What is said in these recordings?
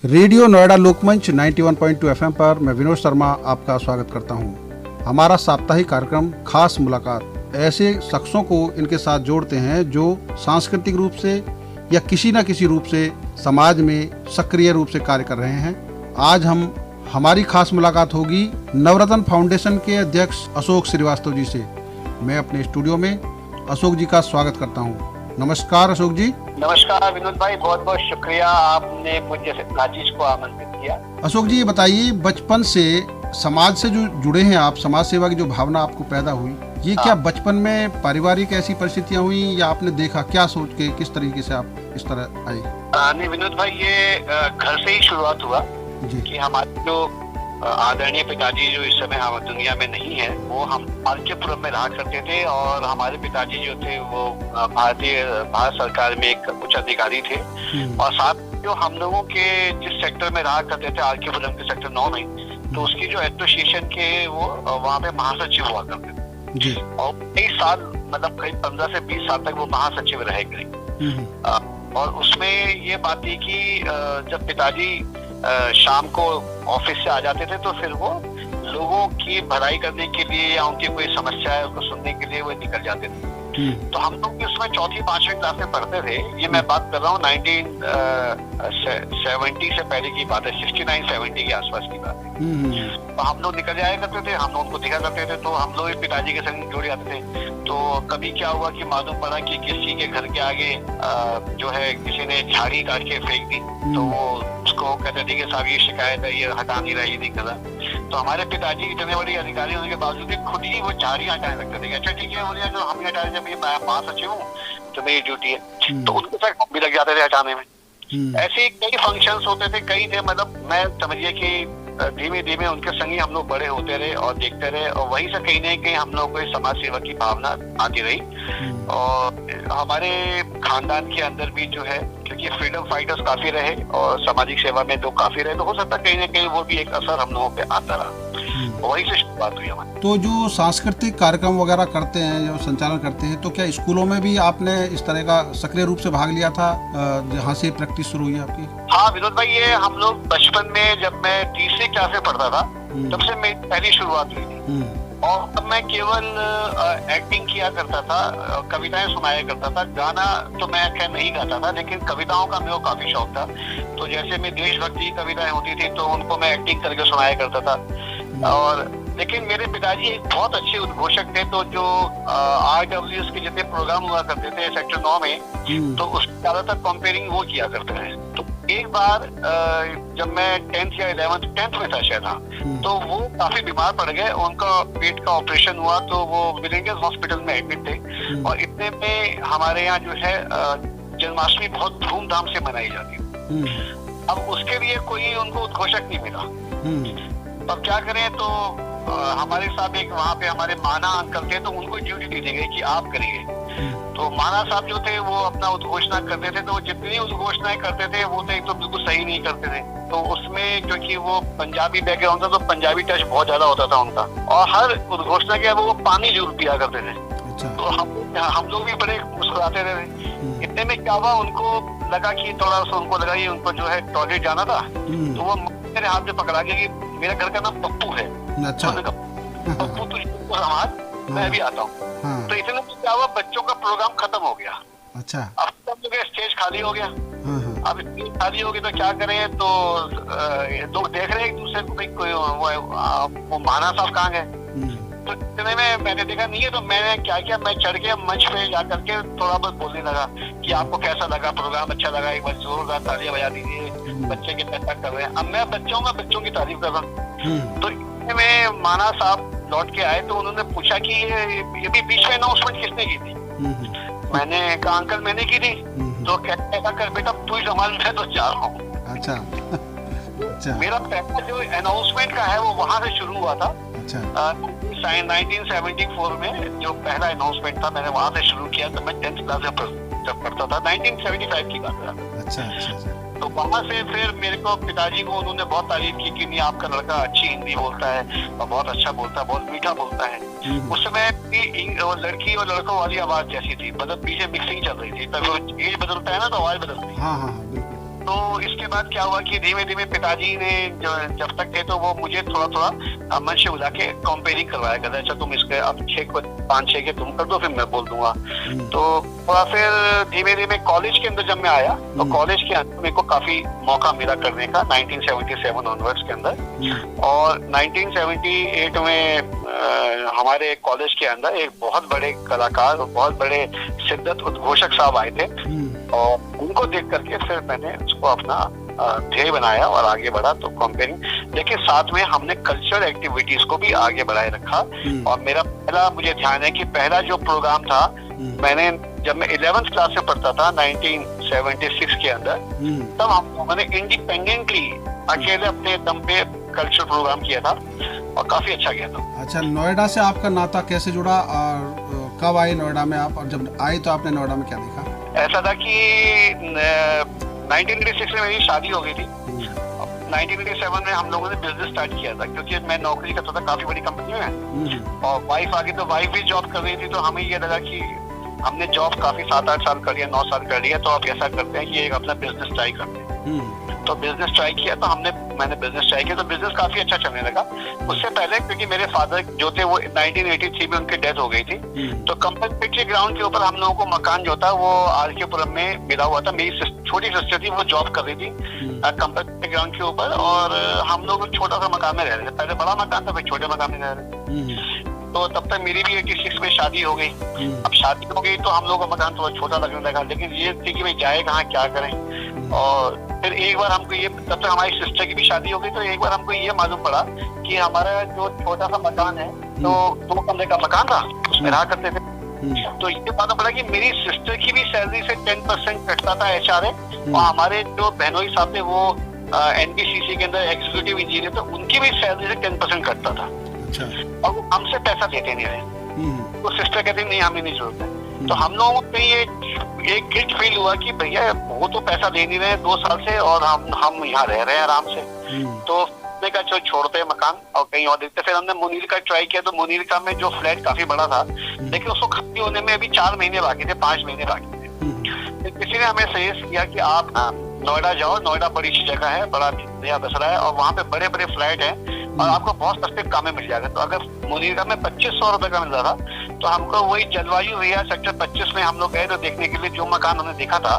Radio Noida लोकमंच 91.2 FM पर मैं विनोद शर्मा आपका स्वागत करता हूं। हमारा साप्ताहिक कार्यक्रम खास मुलाकात ऐसे शख्सों को इनके साथ जोड़ते हैं जो सांस्कृतिक रूप से या किसी न किसी रूप से समाज में सक्रिय रूप से कार्य कर रहे हैं। आज हमारी खास मुलाकात होगी नवरत्न फाउंडेशन के अध्यक्ष अशोक श्रीवास्तव जी से। मैं अपने स्टूडियो में अशोक जी का स्वागत करता हूं। नमस्कार अशोक जी। नमस्कार विनोद भाई, बहुत बहुत शुक्रिया, आपने मुझे नाजिश को आमंत्रित किया। अशोक जी, ये बताइए, बचपन से समाज से जो जुड़े हैं आप, समाज सेवा की जो भावना आपको पैदा हुई, ये क्या बचपन में पारिवारिक ऐसी परिस्थितियां हुई या आपने देखा, क्या सोच के किस तरीके से आप इस तरह आए? नहीं विनोद भाई, ये घर से ही शुरुआत हुआ जी। कि हमारे जो आदरणीय पिताजी जो इस समय हम दुनिया में नहीं है, वो हम आरकेपुरम में रहा करते थे और हमारे पिताजी जो थे वो भारत सरकार में एक उच्च अधिकारी थे और साथ जो हम लोगों के जिस सेक्टर में रहा करते थे आरकेपुरम के सेक्टर 9 में, तो उसकी जो एसोसिएशन के वो वहाँ पे महासचिव हुआ करते थे और कई साल, मतलब करीब 15 से 20 साल तक वो महासचिव रहे करीब। और उसमें ये बात थी कि जब पिताजी शाम को ऑफिस से आ जाते थे तो फिर वो लोगों की भलाई करने के लिए या उनकी कोई समस्या है उसको सुनने के लिए वो निकल जाते थे। तो हम लोग उसमें 4th-5वीं क्लास में पढ़ते थे। ये मैं बात कर रहा हूँ 1970 से पहले की बात है, 69-70 के आसपास की बात है। तो हम लोग निकल जाया करते थे, हम लोग उनको दिखा करते थे, तो हम लोग पिताजी के संग जुड़ जाते थे। तो कभी क्या हुआ कि मालूम पड़ा कि किसी के घर के आगे जो है किसी ने झाड़ी काट के फेंक दी, तो वो उसको कहते थे कि साहब ये शिकायत है, ये हटा नहीं रहा, ये नहीं कर रहा। तो हमारे पिताजी इतने बड़े अधिकारी होने के बावजूद भी खुद ही वो झाड़ी हटाने लगते थे। अच्छा ठीक है, बोलिए जो हम हटा रहे, जब ये महासचिव हूँ तो मेरी ड्यूटी है, तो उनके साथ हम भी लग जाते थे हटाने में। ऐसे कई फंक्शंस होते थे, कई थे, मतलब मैं समझिए कि धीमे धीमे उनके संग ही हम लोग बड़े होते रहे और देखते रहे और वहीं से कहीं ना कहीं हम लोग को समाज सेवा की भावना आती रही। और हमारे खानदान के अंदर भी जो है, क्योंकि फ्रीडम फाइटर्स काफी रहे और सामाजिक सेवा में तो काफी रहे, तो हो सकता है कहीं ना कहीं वो भी एक असर हम लोगों पे आता रहा। वही से शुरुआत हुई हमारी। तो जो सांस्कृतिक कार्यक्रम वगैरह करते हैं, जो संचालन करते हैं, तो क्या स्कूलों में भी आपने इस तरह का सक्रिय रूप से भाग लिया था जहाँ से प्रैक्टिस शुरू हुई आपकी? हाँ विनोद भाई, ये हम लोग बचपन में जब मैं 3री क्लास में पढ़ता था तब से मेरी पहली शुरुआत हुई थी। और तब मैं केवल एक्टिंग किया करता था, कविताएं सुनाया करता था। गाना तो मैं खैर नहीं गाता था, लेकिन कविताओं का मेरे को काफी शौक था। तो जैसे मैं देशभक्ति की कविताएं होती थी तो उनको मैं एक्टिंग करके सुनाया करता था। और लेकिन मेरे पिताजी एक बहुत अच्छे उद्घोषक थे, तो जो RWS के जितने प्रोग्राम हुआ करते थे सेक्टर 9 में, तो उसमें ज्यादातर कंपेयरिंग वो किया करते थे। तो एक बार जब मैं 10th या 10th में था शायद, तो वो काफी बीमार पड़ गए, उनका पेट का ऑपरेशन हुआ, तो वो विलिंगडन हॉस्पिटल में एडमिट थे। और इतने में हमारे यहाँ जो है जन्माष्टमी बहुत धूमधाम से मनाई जाती है। अब उसके लिए कोई उनको उद्घोषक नहीं मिला। अब क्या करें, तो हमारे साथ एक वहाँ पे हमारे माना अंकल थे, तो उनको ड्यूटी दी गई कि आप करिए। तो माना साहब जो थे वो अपना उद्घोषणा करते थे, तो जितनी उद्घोषणाएं करते थे वो तो एक तो बिल्कुल सही नहीं करते थे। तो उसमें क्योंकि वो पंजाबी बैकग्राउंड था, तो पंजाबी टच बहुत ज्यादा होता था उनका, और हर उद्घोषणा के वो पानी जरूर पिया करते थे। तो हम लोग भी बड़े मुस्कुराते रहे। इतने में क्या हुआ, उनको लगा कि थोड़ा सा उनको लगा कि उनको जो है टॉयलेट जाना था, तो वो मेरे हाथ में पकड़ा के कि मेरा घर का नाम पप्पू है। अच्छा। पप्पू तो समाज, मैं भी आता हूँ। तो इतने में क्या हुआ, बच्चों का प्रोग्राम खत्म हो गया। अच्छा। अब सब लोग स्टेज खाली हो गया। अब स्टेज खाली हो गई तो क्या करें, तो लोग देख रहे हैं एक दूसरे को, वो माना साहब कहाँ गए। तो इतने में मैंने देखा नहीं है, तो मैंने क्या किया, मैं चढ़ के मंच पे जा करके थोड़ा बहुत बोलने लगा कि आपको कैसा लगा प्रोग्राम, अच्छा लगा, एक बार जोरदार तालियां बजा दीजिए, बच्चे कितना कर रहे हैं। अब मैं बच्चों की तारीफ कर रहा हूँ। तो इतने में माना साहब लौट के आए, तो उन्होंने पूछा कि ये भी बीच में अनाउंसमेंट किसने की थी? मैंने कहा अंकल मैंने की थी। तो कहता कर बेटा तू ही संभाल, मैं तो जा रहा हूँ। अच्छा। मेरा पहला जो अनाउंसमेंट का है वो वहां से शुरू हुआ था। 1974 में जो पहला अनाउंसमेंट था, मैंने वहां से शुरू किया। तो मैं 10th क्लास में जब पढ़ता था, 1975 की बात है। अच्छा। तो वहां से फिर मेरे को पिताजी को उन्होंने बहुत तारीफ की कि नहीं आपका लड़का अच्छी हिंदी बोलता है और बहुत अच्छा बोलता है, बहुत मीठा बोलता है। उस समय लड़की और लड़कों वाली आवाज जैसी थी, मतलब पीछे मिक्सिंग चल रही थी। तब एज बदलता है ना, तो आवाज बदलती है। तो इसके बाद क्या हुआ कि धीमे धीमे पिताजी ने जब तक थे तो वो मुझे थोड़ा थोड़ा मन से बुला के कंपेयरिंग करवाया करता, अच्छा तुम इसके अब 5-6 के तुम कर दो, फिर मैं बोल दूंगा। तो थोड़ा फिर धीमे धीमे कॉलेज के अंदर जब मैं आया तो कॉलेज के अंदर मेरे को काफी मौका मिला करने का 1977 ऑनवर्ड्स के अंदर। और 1978 में हमारे कॉलेज के अंदर एक बहुत बड़े कलाकार, बहुत बड़े सिद्धत उद्घोषक साहब आए थे और उनको देख करके फिर मैंने उसको अपना ध्येय बनाया और आगे बढ़ा। तो कंपेयरिंग लेकिन साथ में हमने कल्चरल एक्टिविटीज को भी आगे बढ़ाए रखा। और मेरा पहला, मुझे ध्यान है कि पहला जो प्रोग्राम था मैंने जब मैं 11th क्लास में पढ़ता था 1976 के अंदर, तब हम लोगों ने इंडिपेंडेंटली अकेले अपने दम पे कल्चरल प्रोग्राम किया था और काफी अच्छा किया था। अच्छा, नोएडा से आपका नाता कैसे जुड़ा और कब आए नोएडा में आप, और जब आए तो आपने नोएडा में क्या देखा? ऐसा था कि 1986 में मेरी शादी हो गई थी। 1987 में हम लोगों ने बिजनेस स्टार्ट किया था, क्योंकि मैं नौकरी करता था काफी बड़ी कंपनी में और वाइफ आ गई, तो वाइफ भी जॉब कर रही थी। तो हमें ये लगा कि हमने जॉब काफी 7-8 साल कर लिया, 9 साल कर लिया, तो अब ऐसा करते हैं कि एक अपना बिजनेस ट्राई करते हैं। तो बिजनेस ट्राई किया, तो मैंने बिजनेस ट्राई किया तो बिजनेस काफी अच्छा चलने लगा। उससे पहले क्योंकि मेरे फादर जो थे वो 1983 में उनकी डेथ हो गई थी, तो कंपनी ग्राउंड के ऊपर हम लोगों को मकान जो था वो आरकेपुरम में मिला हुआ था। मेरी छोटी सिस्टर थी, वो जॉब कर रही थी कंपनी ग्राउंड के ऊपर, और हम लोग छोटा सा मकान में रह रहे थे। पहले बड़ा मकान था, फिर छोटे मकान में रह रहे थे। तो तब तक मेरी भी 86 में शादी हो गई। अब शादी हो गई तो हम लोग का मकान थोड़ा छोटा लगने लगा, लेकिन ये थी कि भाई जाए कहाँ, क्या करें। और फिर एक बार हमको ये, तब तक हमारी सिस्टर की भी शादी हो गई, तो एक बार हमको ये मालूम पड़ा कि हमारा जो छोटा सा मकान है, तो 2 कमरे का मकान था, उसमें रहा करते थे। तो ये मालूम पड़ा कि मेरी सिस्टर की भी सैलरी से 10% कटता था एचआरए, और हमारे जो बहनोई साहब थे वो एनबीसीसी के अंदर एग्जीक्यूटिव इंजीनियर, तो उनकी भी सैलरी से 10% कटता था। और वो हमसे पैसा देते नहीं रहे। तो सिस्टर कहती नहीं, हमें नहीं जरूरत है। तो हम लोगों को ये एक गिल्ट फील हुआ कि भैया वो तो पैसा दे नहीं रहे 2 साल से और हम यहाँ रह रहे हैं आराम से। तो हमने कहा चलो छोड़ते हैं मकान और कहीं और देखते। फिर हमने मुनीर का ट्राई किया, तो मुनीर का में जो फ्लैट काफी बड़ा था, लेकिन उसको खाली होने में अभी 4 महीने बाकी थे, 5 महीने बाकी थे। किसी ने हमें सजेस्ट किया कि आप नोएडा जाओ, नोएडा बड़ी अच्छी जगह है, बड़ा नया बसरा है और वहाँ पे बड़े बड़े फ्लैट हैं और आपको बहुत सस्ते काम में मिल जाएगा। तो अगर मुनीर में 2500 रुपए का मिल रहा था, तो हमको वही जलवायु रिया सेक्टर 25 में हम लोग गए तो देखने के लिए जो मकान हमने देखा था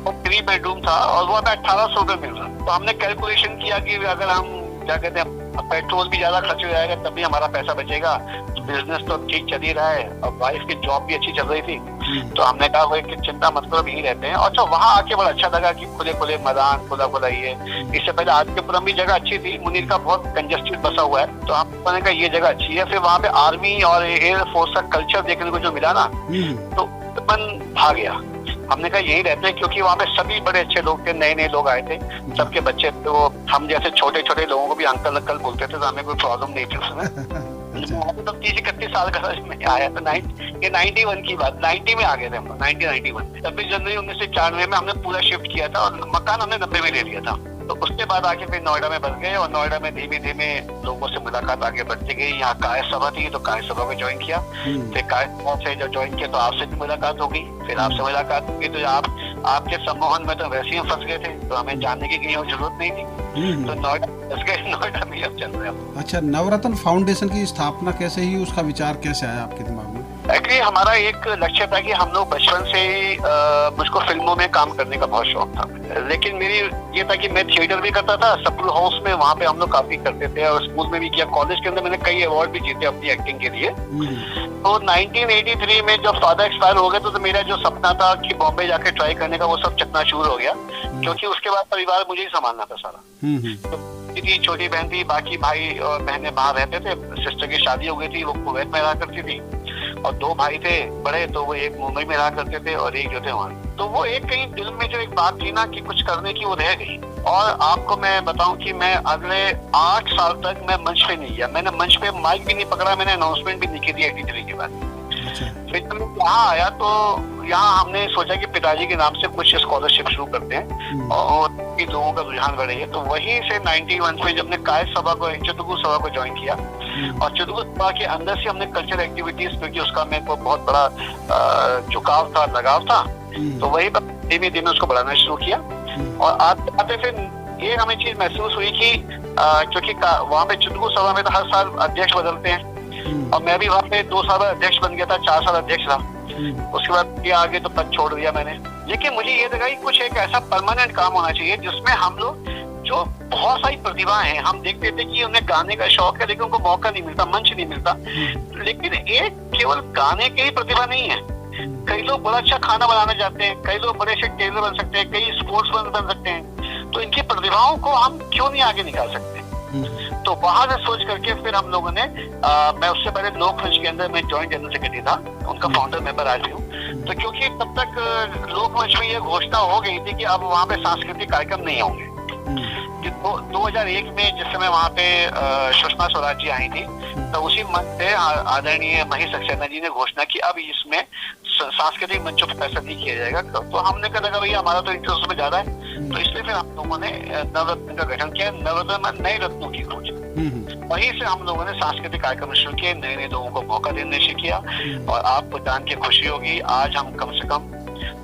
वो 3 बेडरूम था और वो हमें 1800 रुपए मिल रहा। तो हमने कैलकुलेशन किया कि अगर हम क्या कहते हैं पेट्रोल भी ज्यादा खर्च हो जाएगा तभी हमारा पैसा बचेगा, बिजनेस तो ठीक चल ही रहा है और वाइफ की जॉब भी अच्छी चल रही थी। तो हमने कहा वो कि चिंता मत करो, यहीं रहते हैं। अच्छा, वहाँ आके बड़ा अच्छा लगा कि खुले खुले मैदान, खुला ये। इससे पहले आरकेपुरम भी जगह अच्छी थी, मुनीर का बहुत कंजेस्टेड बसा हुआ है, तो हमने कहा ये जगह अच्छी है। फिर वहाँ पे आर्मी और एयर फोर्स का कल्चर देखने को जो मिला ना, तो मन भा गया। हमने कहा यही रहते हैं, क्योंकि वहाँ पे सभी बड़े अच्छे लोग थे, नए नए लोग आए थे, सबके बच्चे तो हम जैसे छोटे छोटे लोगों को भी अंकल अंकल बोलते थे, तो हमें कोई प्रॉब्लम नहीं थी उसमें। तो 30-31 साल का में आया था, ये 91 की बात, 90 में आ गए थे हम, 1991 26 जनवरी 1994 में हमने पूरा शिफ्ट किया था और मकान हमने 90 में ले लिया था। तो उसके बाद आके फिर नोएडा में बस गए और नोएडा में धीमे धीमे लोगों से मुलाकात आगे बढ़ती गई। यहाँ काय सभा थी तो काय सभा को ज्वाइन किया, फिर काय सभा से जब ज्वाइन किया तो आपसे भी मुलाकात हो गई, फिर आपसे मुलाकात होगी तो आपके सम्मोहन में तो वैसे ही फंस गए थे, तो हमें जानने की कहीं जरूरत नहीं थी। तो नोएडा में अब चल रहे हैं। अच्छा, नवरत्न फाउंडेशन की स्थापना कैसे हुई, उसका विचार कैसे आया आपके दिमाग में? एक्चुअली हमारा एक लक्ष्य था कि हम लोग बचपन से मुझको फिल्मों में काम करने का बहुत शौक था, लेकिन मेरी ये था कि मैं थिएटर भी करता था, सप्रू हाउस में वहाँ पे हम लोग काफी करते थे और स्कूल में भी किया, कॉलेज के अंदर मैंने कई अवार्ड भी जीते अपनी एक्टिंग के लिए। तो 1983 में जब फादर एक्सपायर हो गए तो मेरा जो सपना था कि बॉम्बे जाके ट्राई करने का, वो सब चकनाचूर हो गया, क्योंकि उसके बाद परिवार मुझे ही संभालना था सारा। तो छोटी बहन थी, बाकी भाई और बहनें बाहर रहते थे, सिस्टर की शादी हो गई थी, वो कुवैत में रहा करती थी और 2 भाई थे बड़े, तो वो एक मुंबई में रहा करते थे और एक जो थे वहाँ। तो वो एक कहीं दिल में जो एक बात थी ना कि कुछ करने की, वो रह गई। और आपको मैं बताऊं कि मैं अगले 8 साल तक मैं मंच पे नहीं गया, मैंने मंच पे माइक भी नहीं पकड़ा, मैंने अनाउंसमेंट भी नहीं की थी 83 के बाद। फिर जब यहाँ आया तो यहाँ हमने सोचा कि पिताजी के नाम से कुछ स्कॉलरशिप शुरू करते हैं और लोगों का रुझान बढ़ेगा। तो वहीं से 91 में जब हमने काय सभा को, चतुर्भुज सभा को ज्वाइन किया और चतुर्भुज सभा के अंदर से हमने कल्चरल एक्टिविटीज, क्योंकि उसका मेरे को बहुत बड़ा झुकाव था, लगाव था, तो वही धीमे धीमे उसको बढ़ाना शुरू किया। और आते आते फिर ये हमें चीज महसूस हुई कि क्योंकि वहाँ पे चुटकू सभा में तो हर साल अध्यक्ष बदलते हैं, और मैं भी वहाँ पे 2 साल अध्यक्ष बन गया था, 4 साल अध्यक्ष रहा। उसके बाद ये आगे तो पद छोड़ दिया मैंने। लेकिन मुझे ये लगा कि कुछ एक ऐसा परमानेंट काम होना चाहिए जिसमें हम लोग, जो बहुत सारी प्रतिभाएं हैं, हम देखते थे कि उन्हें गाने का शौक है लेकिन उनको मौका नहीं मिलता, मंच नहीं मिलता। लेकिन एक केवल गाने की ही प्रतिभा नहीं है, कई लोग बड़ा अच्छा खाना बनाना चाहते हैं, कई लोग बड़े अच्छे टेलर बन सकते हैं, कई स्पोर्ट्समैन बन सकते हैं। तो इनकी प्रतिभाओं को हम क्यों नहीं आगे निकाल सकते? तो वहां से सोच करके फिर हम लोगों ने मैं उससे पहले लोकमंच के अंदर मैं जॉइंट जनरल सेक्रेटरी था, उनका फाउंडर मेंबर आज भी हूँ। तो क्योंकि तब तक लोकमंच में ये घोषणा हो गई थी कि अब वहाँ पे सांस्कृतिक कार्यक्रम नहीं होंगे। 2001 में जिस समय वहाँ पे सुषमा स्वराज जी आई थी, तो उसी मंच से आदरणीय महेश सक्सेना जी ने घोषणा की अब इसमें सांस्कृतिक मंचों पर पैसा नहीं किया जाएगा। तो हमने कहा भैया हमारा तो इंटरेस्ट में ज्यादा है, तो इसलिए फिर हम लोगों ने नवरत्न का गठन किया, नवरत्न में नए रत्नों की खोज। वहीं से हम लोगों ने सांस्कृतिक कार्यक्रम शुरू किए, नए नए लोगों को मौका देने से किया। और आपको जान के खुशी होगी, आज हम कम से कम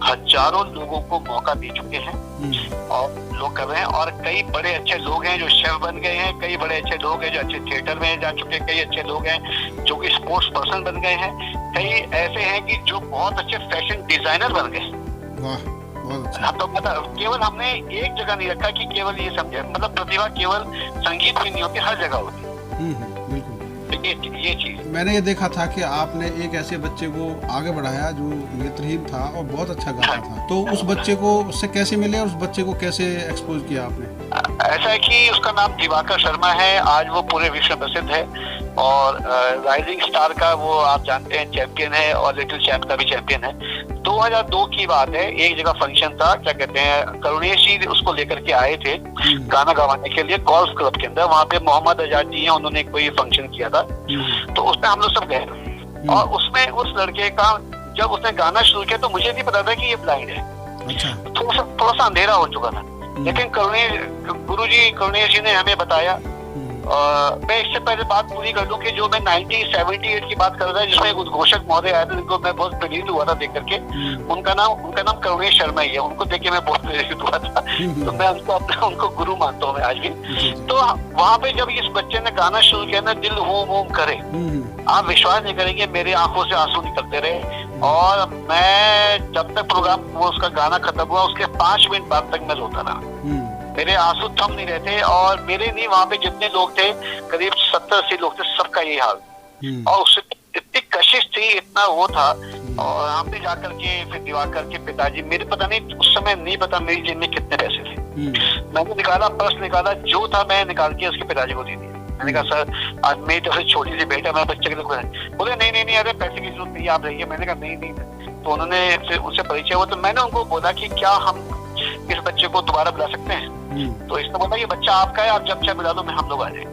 हजारों लोगों को मौका दे चुके हैं और लोग कर रहे हैं। और कई बड़े अच्छे लोग हैं जो शेफ बन गए हैं, कई बड़े अच्छे लोग हैं जो अच्छे थिएटर में जा चुके हैं, कई अच्छे लोग हैं जो कि स्पोर्ट्स पर्सन बन गए हैं, कई ऐसे हैं कि जो बहुत अच्छे फैशन डिजाइनर बन गए। तो मतलब केवल हमने एक जगह नहीं रखा कि केवल ये समझे, मतलब प्रतिभा केवल संगीत में नहीं होती, हर जगह होती। ये चीज मैंने ये देखा था कि आपने एक ऐसे बच्चे को आगे बढ़ाया जो नेत्रहीन था और बहुत अच्छा गाता था। तो उस बच्चे को उससे कैसे मिले और उस बच्चे को कैसे एक्सपोज किया आपने? ऐसा है कि उसका नाम दिवाकर शर्मा है, आज वो पूरे विश्व में प्रसिद्ध है और राइजिंग स्टार का वो आप जानते हैं चैंपियन है और लिटिल चैंप का भी चैंपियन है। 2002 की बात है, एक जगह फंक्शन था, क्या कहते हैं, करुणेश जी उसको लेकर के आए थे गाना गवाने के लिए गोल्फ क्लब के अंदर। वहाँ पे मोहम्मद आजाद जी हैं, उन्होंने कोई फंक्शन किया था, तो उसमें हम लोग सब गए। और उसमें उस लड़के का जब उसने गाना शुरू किया तो मुझे नहीं पता था कि ये ब्लाइंड है। थोड़ा सा अंधेरा हो चुका था, लेकिन गुरुजी करुणेश जी ने हमें बताया। मैं इससे पहले बात पूरी कर दूं कि जो मैं 1978 की बात कर रहा था, जिसमें एक उद्घोषक महोदय आए थे जिनको मैं बहुत प्रेरित हुआ था देख करके। उनका नाम करुणेश शर्मा ही है, उनको देख के मैं बहुत प्रेरित हुआ था। तो मैं उनको गुरु मानता हूँ मैं आज भी। तो वहाँ पे जब इस बच्चे ने गाना शुरू किया ना, दिल होम होम करे, आप विश्वास नहीं करेंगे, मेरे आंखों से आंसू निकलते रहे। और मैं जब तक प्रोग्राम वो उसका गाना खत्म हुआ, उसके 5 मिनट बाद तक मैं रोता रहा। मेरे आंसू थम नहीं रहे थे। और मेरे नहीं, वहाँ पे जितने लोग थे, करीब 70-80 लोग थे, सबका यही हाल। और उससे इतनी कशिश थी, इतना वो था। और हमने जाकर के फिर दिवाकर के पिताजी, मेरे पता नहीं उस समय नहीं पता मेरी जेब में कितने पैसे थे, मैंने निकाला, पर्स निकाला, जो था मैं निकाल के उसके पिताजी को दे दिया। मैंने कहा सर आज मेरी तरफ से छोटी सी बेटा, मैं बच्चे के लिए बोले नहीं अरे पैसे की जरूरत नहीं, आप रहिए। मैंने कहा नहीं। तो उन्होंने फिर उससे परिचय हुआ, तो मैंने उनको बोला कि क्या हम इस बच्चे को दोबारा बुला सकते हैं? तो इसने बोला ये बच्चा आपका है, आप जब चाहे बुला दो, मैं हम लोग आ जाए।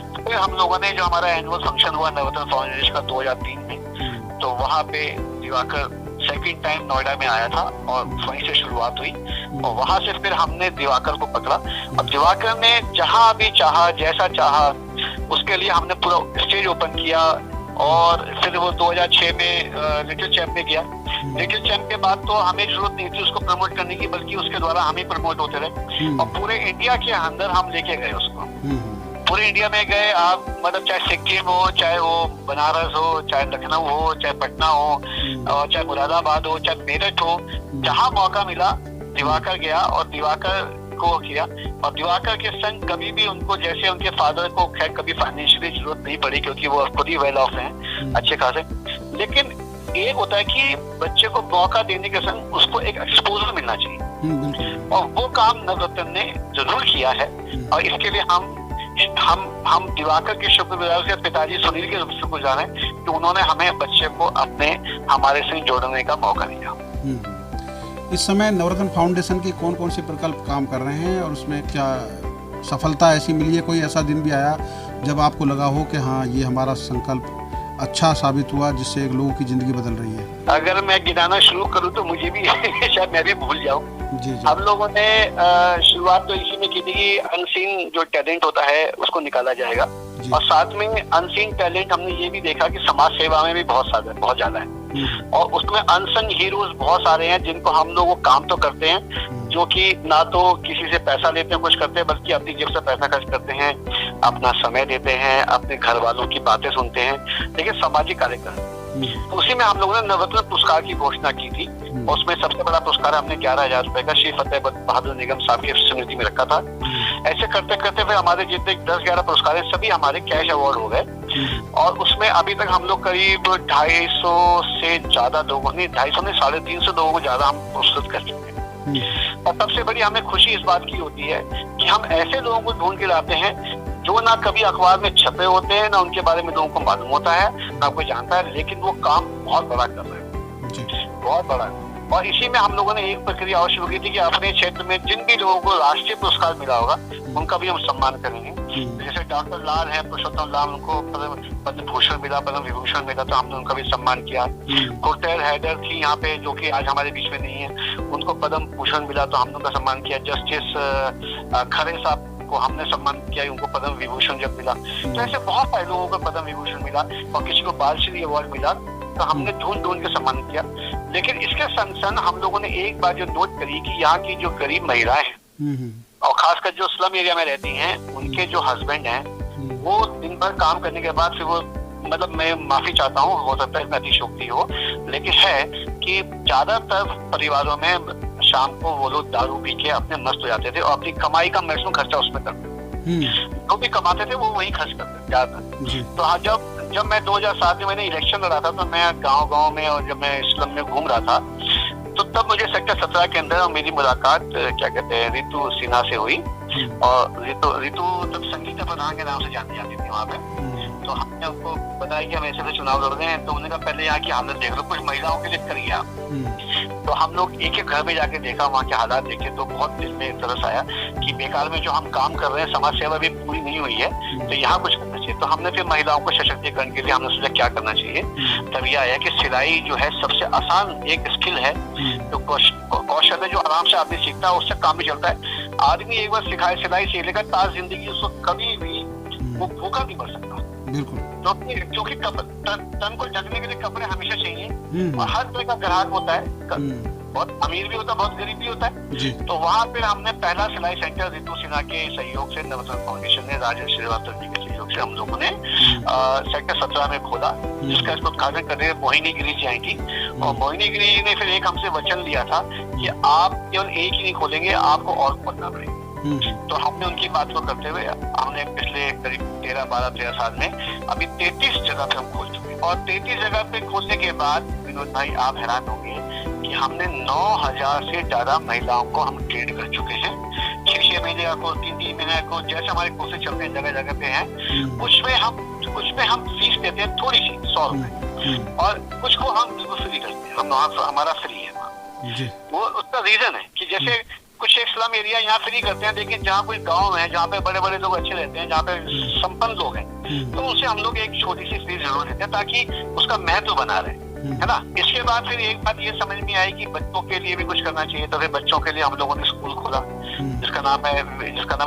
तो फिर हम लोगों ने जो हमारा एनुअल फंक्शन हुआ नवरत्न फाउंडेशन का 2003 में, तो वहाँ पे दिवाकर सेकंड टाइम नोएडा में आया था और वहीं से शुरुआत हुई। और वहां से फिर हमने दिवाकर को पकड़ा और दिवाकर ने जहां भी चाहा, जैसा चाहा, उसके लिए हमने पूरा स्टेज ओपन किया। और फिर वो 2006 में लिटिल चैंप में गया। लिटिल चैंप के बाद तो हमें जरूरत नहीं थी उसको प्रमोट करने की, बल्कि उसके द्वारा हम ही प्रमोट होते रहे। और पूरे इंडिया के अंदर हम लेके गए उसको, पूरे इंडिया में गए। आप मतलब चाहे सिक्किम हो, चाहे वो बनारस हो, चाहे लखनऊ हो, चाहे पटना हो, और चाहे मुरादाबाद हो, चाहे मेरठ हो, जहाँ मौका मिला दिवाकर गया और दिवाकर को किया। और दिवाकर के संग कभी भी उनको, जैसे उनके फादर को खैर कभी फाइनेंशियली जरूरत नहीं पड़ी क्योंकि वो खुद ही वेल ऑफ हैं, अच्छे खासे। लेकिन एक होता है कि बच्चे को मौका देने के संग उसको एक एक्सपोजर मिलना चाहिए, और वो काम नवरत्न ने जरूर किया है। और इसके लिए हम दिवाकर के शुक्रगुजार के पिताजी सुनील के शुक्रगुजार हैं कि उन्होंने हमें बच्चे को हमारे संग जोड़ने का मौका दिया। इस समय नवरत्न फाउंडेशन की कौन सी प्रकल्प काम कर रहे हैं और उसमें क्या सफलता ऐसी मिली है? कोई ऐसा दिन भी आया जब आपको लगा हो कि हाँ ये हमारा संकल्प अच्छा साबित हुआ जिससे एक लोगों की जिंदगी बदल रही है? अगर मैं गिनाना शुरू करूं तो मुझे भी शायद मैं भी भूल जाऊं। हम लोगों ने शुरुआत तो इसी में की थी कि अनसीन जो टैलेंट होता है उसको निकाला जाएगा, और साथ में अनसीन टैलेंट हमने ये भी देखा कि समाज सेवा में भी बहुत ज्यादा है। और उसमें अनसंग हीरोज बहुत सारे हैं जिनको हम लोग वो काम तो करते हैं जो कि ना तो किसी से पैसा लेते हैं कुछ करते हैं, बल्कि अपनी जेब से पैसा खर्च करते हैं, अपना समय देते हैं, अपने घर वालों की बातें सुनते हैं, लेकिन सामाजिक कार्य करते हैं। तो उसी में हम लोगों ने नवरत्न पुरस्कार की घोषणा की थी। उसमें सबसे बड़ा पुरस्कार हमने 11,000 रुपए का श्री फतेह बहादुर निगम साहब की स्मृति में रखा था। ऐसे करते करते फिर हमारे जितने 10-11 पुरस्कार हैं सभी हमारे कैश अवार्ड हो गए, और उसमें अभी तक हम लोग करीब 250 से ज्यादा लोगों ने 250 में 350 लोगों को ज्यादा हम पुरस्कृत कर चुके हैं। और सबसे बड़ी हमें खुशी इस बात की होती है कि हम ऐसे लोगों को ढूंढ के लाते हैं जो ना कभी अखबार में छपे होते हैं, ना उनके बारे में लोगों को मालूम होता है, ना कोई जानता है, लेकिन वो काम बहुत बड़ा कर रहे हैं, बहुत बड़ा। और इसी में हम लोगों ने एक प्रक्रिया और शुरू की थी कि अपने क्षेत्र में जिन भी लोगों को राष्ट्रीय पुरस्कार मिला होगा उनका भी हम सम्मान करेंगे। जैसे डॉक्टर लाल है, पुरुषोत्तम लाल, उनको पद्म भूषण मिला, पद्म विभूषण मिला, तो हमने उनका भी सम्मान किया। कुर्टेल हैदर थी यहाँ पे, जो कि आज हमारे बीच में नहीं है, उनको पद्म भूषण मिला तो हमने उनका सम्मान किया। जस्टिस खरे साहब को हमने सम्मान किया, उनको पद्म विभूषण जब मिला। तो ऐसे बहुत सारे लोगों को पद्म विभूषण मिला, और किसी को बाल श्री अवार्ड मिला, तो हमने ढूंढ के सम्मान किया। लेकिन इसके संग हम लोगों ने एक बात जो नोट करी कि यहाँ की जो गरीब महिलाएं हैं, और खासकर जो स्लम एरिया में रहती हैं, उनके जो हस्बैंड हैं, वो दिन भर काम करने के बाद फिर वो, मतलब मैं माफी चाहता हूँ, हो सकता है इसमें अतिशयोक्ति हो, लेकिन है कि ज्यादातर परिवारों में शाम को वो लोग दारू पी के अपने मस्त हो जाते थे और अपनी कमाई का मैक्सिमम खर्चा उसमें करते थे। जो भी कमाते थे वो वही खर्च करते थे ज्यादातर। तो आज जब मैं 2007 में मैंने इलेक्शन लड़ा था, तो मैं गांव में, और जब मैं स्लम में घूम रहा था, तो तब मुझे सेक्टर 17 के अंदर मेरी मुलाकात क्या कहते हैं रितु सिन्हा से हुई। और रितु तब संगीता प्रधान के नाम से जानी जाती थी वहाँ पे। तो हमने उनको बताया कि हम ऐसे चुनाव लड़ रहे हैं, तो उन्होंने कहा पहले यहाँ की हालत देख लो, कुछ महिलाओं के लिए करिए आप। तो हम लोग एक घर में जाके देखा, वहाँ के हालात देखे, तो बहुत दिल में तरस आया कि बेकार में जो हम काम कर रहे हैं, समाज सेवा भी पूरी नहीं हुई है, तो यहाँ कुछ करना चाहिए। तो हमने फिर महिलाओं को सशक्तिकरण के लिए हमने सोचा क्या करना चाहिए। तब यह आया कि सिलाई जो है सबसे आसान एक स्किल है, जो कौशल है, जो आराम से आदमी सीखता है, उससे काम भी चलता है। आदमी एक बार सिखाए, सिलाई सीख लेगा, ताज जिंदगी उसको कभी भी वो भूखा नहीं मर सकता। बिल्कुल। क्योंकि तन को ढकने के लिए कपड़े हमेशा चाहिए, और हर तरह का ग्राहक होता है, बहुत अमीर भी होता है, बहुत गरीब भी होता है। तो वहाँ पे हमने पहला सिलाई सेंटर रितु सिन्हा के सहयोग से, नवरत्न फाउंडेशन ने, राजेश श्रीवास्तव जी के सहयोग से हम लोगों ने सेक्टर 17 में खोला, जिसका उद्घाटन करने मोहिनी गिरी जी आई थी। और मोहिनी गिरी जी ने फिर एक हमसे वचन लिया था कि आप केवल एक ही नहीं खोलेंगे, आपको और खोलना पड़ेगा। तो हमने उनकी बात को करते हुए हमने पिछले करीब 13 साल में अभी 33 जगह पे हम खोल चुके हैं। और 33 जगह पे खोलने के बाद विनोद भाई आप हैरान होंगे कि हमने 9,000 से ज्यादा महिलाओं को हम ट्रेन कर चुके हैं। 6 महीने का कोर्स, 3 महीने का कोर्स, जैसे हमारे कोर्सेज चलते हैं जगह जगह पे हैं। कुछ में हम फीस देते हैं थोड़ी सी 100 रुपए, और कुछ को हम बिल्कुल फ्री करते हैं, हमारा फ्री है। वो उसका रीजन है कि जैसे कुछ एक स्लम एरिया यहाँ फ्री करते हैं, लेकिन जहाँ कोई गांव है, जहाँ पे बड़े बड़े लोग अच्छे रहते हैं, जहाँ पे संपन्न लोग हैं, तो उनसे हम लोग एक छोटी सी फीस जरूर देते हैं, ताकि उसका महत्व बना रहे, है ना। इसके बाद फिर एक बात ये समझ में आई कि बच्चों के लिए भी कुछ करना चाहिए, तो फिर बच्चों के लिए हम लोगों ने स्कूल खोला, जिसका नाम है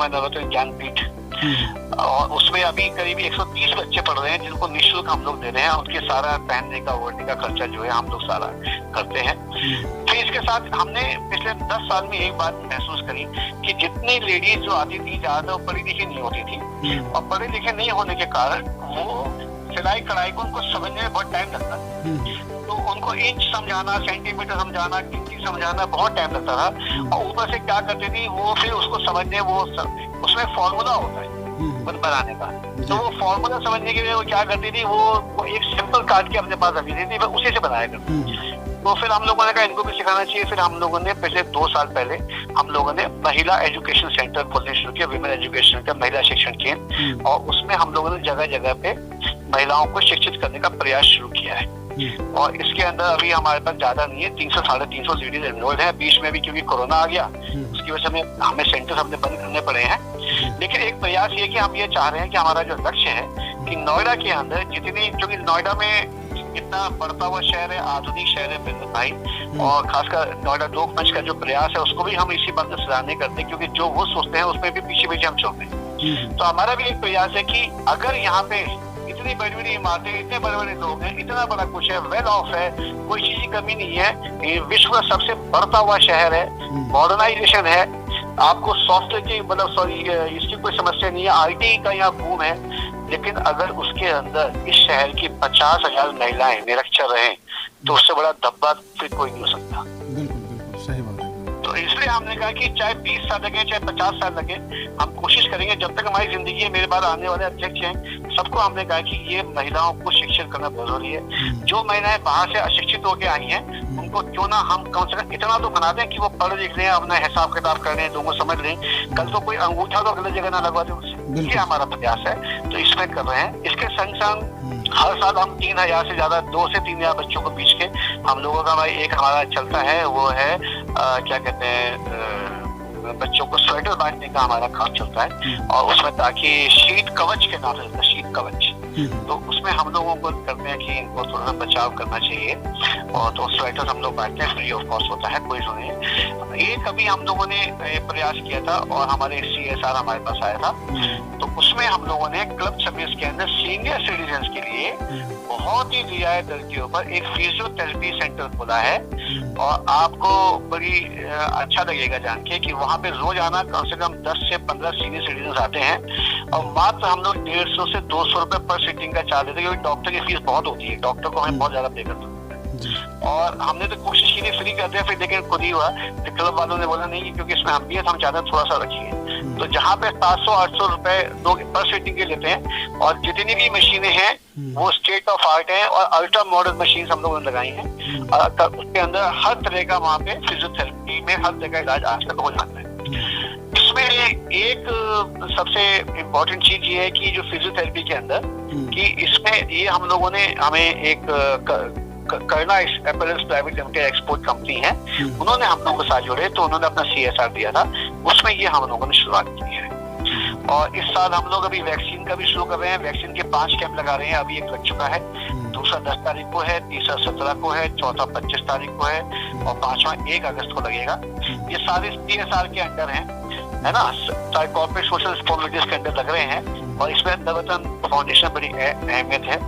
नवरत्न ज्ञानपीठ। और उसमें अभी करीब 130 बच्चे पढ़ रहे हैं, जिनको निःशुल्क हम लोग दे रहे हैं। उनके सारा पहनने का, ओढ़ने का खर्चा जो है हम लोग सारा करते हैं। फिर इसके साथ हमने पिछले 10 साल में एक बात महसूस करी कि जितनी लेडीज जो आती थी, ज्यादा पढ़ी लिखी नहीं होती थी, और पढ़े लिखे नहीं होने के कारण वो सिलाई कढ़ाई को उनको समझने में बहुत टाइम लगता था। तो उनको इंच समझाना, सेंटीमीटर समझाना, गिनती समझाना बहुत टाइम लगता था। और ऊपर से क्या करती थी वो, फिर उसको समझने, वो उसमें फॉर्मूला होता है बनाने का, तो वो फॉर्मूला समझने के लिए वो क्या करती थी, वो एक सिंपल काट के अपने पास रखी थी, उसी से बनाया करती। तो फिर हम लोगों ने कहा इनको भी सिखाना चाहिए। फिर हम लोगों ने पिछले 2 साल पहले हम लोगों ने महिला एजुकेशन सेंटर खोलने शुरू किया, विमेन एजुकेशन सेंटर, महिला शिक्षण केंद्र। और उसमें हम लोगों ने जगह जगह पे महिलाओं को शिक्षित करने का प्रयास शुरू किया है। और इसके अंदर अभी हमारे पास ज्यादा नहीं है, 300-350 लेडीज एनरोल्ड है। बीच में भी क्योंकि कोरोना आ गया, उसकी वजह से हमें सेंटर हमने बंद करने पड़े हैं। लेकिन एक प्रयास ये कि हम ये चाह रहे हैं कि हमारा जो लक्ष्य है कि नोएडा के अंदर जितनी, क्योंकि नोएडा में इतना बढ़ता हुआ शहर है, आधुनिक शहर है बिंदु भाई, और खासकर नोएडा लोक मंच का जो प्रयास है उसको भी हम इसी बात से सराहनीय करते हैं, क्योंकि जो वो सोचते हैं उसमें भी पीछे हम चलते हैं। तो हमारा भी एक प्रयास है कि अगर यहाँ पे इतनी बड़ी बड़ी इमारतें, इतने बड़े बड़े लोग हैं, इतना बड़ा कुछ है, वेल ऑफ है, कोई चीज की कमी नहीं है, ये विश्व का सबसे बढ़ता हुआ शहर है, मॉडर्नाइजेशन है, आपको सॉफ्टवेयर की इसकी कोई समस्या नहीं है, आईटी का यहाँ बूम है। लेकिन अगर उसके अंदर इस शहर की 50,000 महिलाएं निरक्षर रहें तो उससे बड़ा धब्बा फिर कोई नहीं हो सकता। बिल्कुल बिल्कुल सही बात है। तो इसलिए हमने कहा कि चाहे 20 साल लगे, चाहे 50 साल लगे, हम कोशिश करेंगे जब तक हमारी जिंदगी है। मेरे बाद आने वाले अध्यक्ष हैं, सबको हमने कहा कि ये महिलाओं को शिक्षित करना बहुत जरूरी है। जो महिलाएं बाहर से अशिक्षित होकर आई हैं, उनको क्यों ना हम कम से कम इतना तो बना दें कि वो पढ़ लिख लें, अपना हिसाब किताब कर लें, लोगों समझ लें, कल तो कोई अंगूठा तो गलत जगह ना लगवा दे उससे। ये हमारा प्रयास है, तो इसमें कर रहे हैं। इसके संग संग हर साल हम 3,000 से ज्यादा 2 से 3,000 बच्चों को बीच के हम लोगों का एक हमारा चलता है, वो है क्या कहते हैं, बच्चों को स्वेटर बांटने का हमारा काम चलता है। और उसमें ताकि शीत कवच के नाम से, शीत कवच, तो उसमें हम लोगों को करते हैं कि इनको थोड़ा सा बचाव करना चाहिए। और तो स्वेटर हम लोग बांटते हैं, फ्री ऑफ कॉस्ट होता है, कोई सुनिए। ये कभी हम लोगों ने प्रयास किया था और हमारे CSR हमारे पास आया था, तो उसमें हम लोगों ने क्लब सर्विस के अंदर सीनियर सिटीजन के लिए बहुत ही रियायत दर के ऊपर एक फिजियोथेरेपी सेंटर खोला है। और आपको बड़ी अच्छा लगेगा जान के कि वहाँ पे रोजाना कम से कम 10 से 15 सीनियर सिटीजन आते हैं और मात्र हम लोग 150 से 200 रुपए पर सिटिंग का चार्ज देते हैं, क्योंकि डॉक्टर की फीस बहुत होती है, डॉक्टर को हमें बहुत ज्यादा पे करना होता है। और हमने तो कोशिश की थी फ्री कर दिया, फिर लेकिन खुद ही हुआ, तो क्लब वालों ने बोला नहीं, क्योंकि इसमें हम भी है, हम चाहते हैं थोड़ा सा रखिए। तो जहाँ पे 700-800 रुपए लोग पर सिटिंग के लेते हैं, और जितनी भी मशीनें हैं वो स्टेट ऑफ आर्ट है और अल्ट्रा मॉडर्न मशीन हम लोगों ने लगाई हैं। उसके अंदर हर तरह का वहाँ पे फिजियोथेरेपी में हर तरह का इलाज आज तक हो जाता है। इसमें एक सबसे इम्पोर्टेंट चीज ये है कि जो फिजियोथेरेपी के अंदर कि इसमें ये हम लोगों ने हमें एक करना अपैरेल्स प्राइवेट लिमिटेड एक्सपोर्ट कंपनी है, उन्होंने हम लोगों को साथ जोड़े, तो उन्होंने अपना CSR दिया था, उसमें ये हम लोगों ने शुरुआत की है। और इस साल हम लोग अभी वैक्सीन का भी शुरू कर रहे हैं, वैक्सीन के 5 कैंप लगा रहे हैं, अभी एक लग चुका है, दूसरा 10 तारीख को है, तीसरा 17 को है, चौथा 25 तारीख को है और 5वां 1 अगस्त को लगेगा। ये सारे CSR के अंडर है ना, सारे कॉर्पोरेट सोशल रिस्पॉन्सिबिलिटीज के अंदर लग रहे हैं। और इसमें नवरत्न फाउंडेशन बड़ी अहमियत है।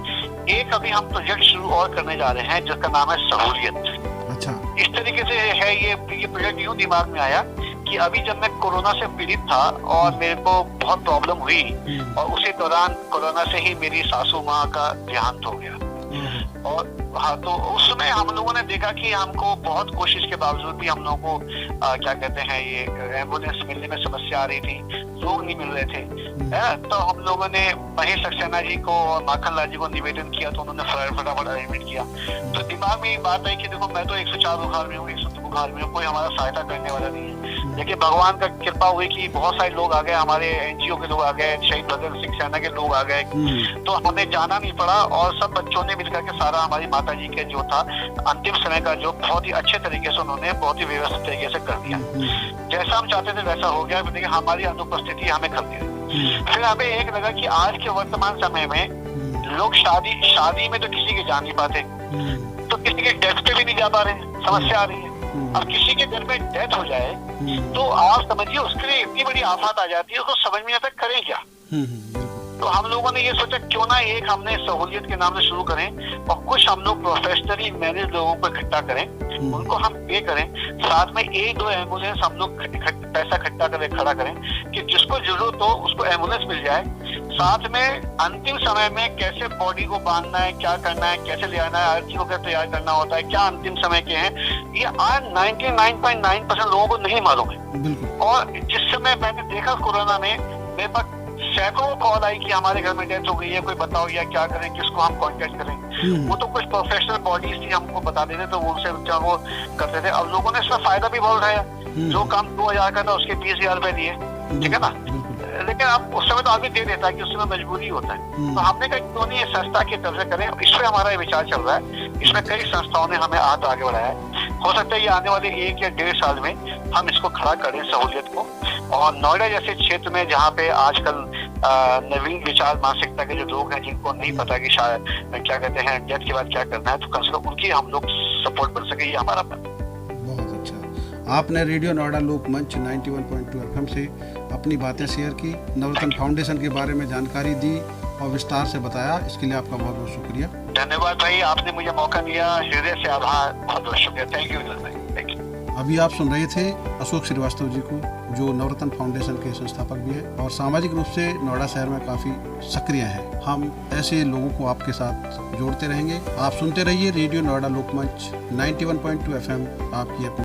एक अभी हम प्रोजेक्ट शुरू और करने जा रहे हैं जिसका नाम है सहूलियत। अच्छा, इस तरीके से है ये प्रोजेक्ट यूं दिमाग में आया कि अभी जब मैं कोरोना से पीड़ित था और मेरे को बहुत प्रॉब्लम हुई, और उसी दौरान कोरोना से ही मेरी सासू माँ का देहांत हो गया। और हाँ, तो उस समय हम लोगों ने देखा कि हमको बहुत कोशिश के बावजूद भी हम लोगों को क्या कहते हैं, ये एम्बुलेंस मिलने में समस्या आ रही थी, लोग नहीं मिल रहे थे, है। तो हम लोगों ने महेश सक्सेना जी को और माखन लाल जी को निवेदन किया, तो उन्होंने फटाफट अरेंजमेंट किया। तो दिमाग में ये बात आई कि देखो, मैं तो 104 बुखार में हूँ, 102 बुखार में हूँ, कोई हमारा सहायता करने वाला नहीं है। लेकिन भगवान का कृपा हुई कि बहुत सारे लोग आ गए, हमारे NGO के लोग आ गए, शहीद भगत सिंह सेना के लोग आ गए, तो हमें जाना नहीं पड़ा। और सब बच्चों ने मिलकर के सारा हमारी माता जी के जो था अंतिम समय का जो बहुत ही अच्छे तरीके से उन्होंने बहुत ही व्यवस्थित तरीके से कर दिया। जैसा हम चाहते थे वैसा हो गया, लेकिन हमारी अनुपस्थिति हमें खलती रही। फिर हमें एक लगा कि आज के वर्तमान समय में लोग शादी में तो किसी के जा नहीं पाते, तो किसी के डेथ पे भी नहीं जा पा रहे, समस्या आ रही है। अब किसी के घर में डेथ हो जाए तो आप समझिए उसके लिए इतनी बड़ी आफत आ जाती है, उसको समझ में आता है करें क्या। तो हम लोगों ने ये सोचा क्यों ना एक हमने सहूलियत के नाम से शुरू करें और कुछ हम लोग प्रोफेशनली मैनेज लोगों को इकट्ठा करें, उनको हम पे करें, साथ में 1-2 एम्बुलेंस हम लोग पैसा इकट्ठा करें, खड़ा करें कि जिसको जरूरत हो उसको एम्बुलेंस मिल जाए। साथ में अंतिम समय में कैसे बॉडी को बांधना है, क्या करना है, कैसे ले आना है, आरती को कैसे तैयार करना होता है, क्या अंतिम समय के हैं, ये आज 99.9% लोगों को नहीं मालूम है। और जिस समय मैंने देखा कोरोना में, मेरे पास सैकड़ों कॉल आई कि हमारे घर में डेथ हो गई है, कोई बताओ या क्या करें, किसको हम कांटेक्ट करें। वो तो कुछ प्रोफेशनल बॉडीज थी, हमको बता देते तो वो वो करते थे। अब लोगों ने इसका फायदा भी बहुत उठाया, जो काम 2000 का था उसके 20,000 रुपए दिए, ठीक है ना। लेकिन अब उस समय तो आदमी दे देता है कि उस समय मजबूरी होता है। तो हमने कहा क्यों नहीं ये संस्था की तरफ से करें, इसमें हमारा विचार चल रहा है। इसमें कई संस्थाओं ने हमें हाथ आगे बढ़ाया है। हो सकता है ये आने वाले 1 या 1.5 साल में हम इसको खड़ा करें सहूलियत को। और नोएडा जैसे क्षेत्र में जहाँ पे आजकल नवीन विचार मानसिकता के जो लोग हैं, जिनको नहीं पता कि शायद क्या कहते हैं डेथ के बाद क्या करना है, तो कम से कम उनकी हम लोग सपोर्ट कर सके, ये हमारा मन। बहुत अच्छा, आपने रेडियो नोएडा लोक मंच 91.2 FM से अपनी बातें शेयर की, नवरत्न फाउंडेशन के बारे में जानकारी दी और विस्तार से बताया। इसके लिए आपका बहुत बहुत शुक्रिया। धन्यवाद भाई, आपने मुझे मौका दिया, हृदय से आभार, बहुत बहुत शुक्रिया। थैंक यू विनोद भाई, थैंक यू। अभी आप सुन रहे थे अशोक श्रीवास्तव जी को, जो नवरत्न फाउंडेशन के संस्थापक भी हैं और सामाजिक रूप से नोएडा शहर में काफ़ी सक्रिय हैं। हम ऐसे लोगों को आपके साथ जोड़ते रहेंगे। आप सुनते रहिए रेडियो नोएडा लोकमंच 91.2 FM, आपकी अपनी